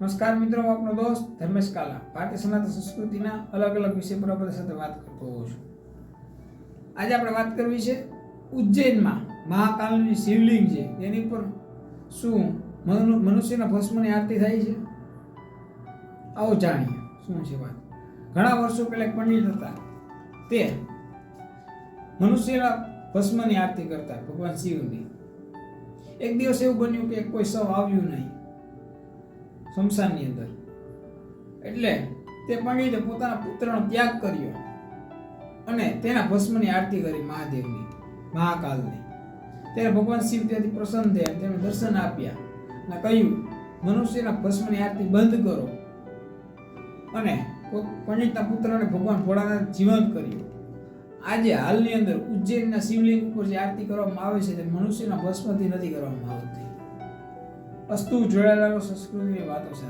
નમસ્કાર મિત્રો, હું આપનો દોસ્ત ધર્મેશ કાલા ભારતીય સનાતન સંસ્કૃતિના અલગ અલગ વિષય પર આપણી સાથે વાત કરતો હોઉં છું. આજે આપણે વાત કરવી છે ઉજ્જૈનમાં મહાકાલની શિવલિંગ છે તેની પર શું મનુષ્યના ભસ્મની આરતી થાય છે. આવો જાણીએ શું છે વાત. ઘણા વર્ષો પહેલા એક પંડિત હતા, તે મનુષ્યના ભસ્મની આરતી કરતા ભગવાન શિવની. એક દિવસ એવું બન્યું કે કોઈ શવ આવ્યું નહીં શમશાનની અંદર, એટલે તે પંડિતે પોતાના પુત્રનો ત્યાગ કર્યો અને તેના ભસ્મની આરતી કરી મહાદેવની, મહાકાલની. ત્યારે ભગવાન શિવ ત્યાંથી પ્રસન્ન થયા, તેમને દર્શન આપ્યા અને કહ્યું મનુષ્યના ભસ્મની આરતી બંધ કરો, અને પંડિતના પુત્રને ભગવાન ભોળાનાથ જીવંત કર્યો. આજે હાલની અંદર ઉજ્જૈનના શિવલિંગ ઉપર જે આરતી કરવામાં આવે છે તે મનુષ્યના ભસ્મથી નથી કરવામાં આવતી. અસ્તુ જોડાયેલા સંસ્કૃતિની વાતો છે.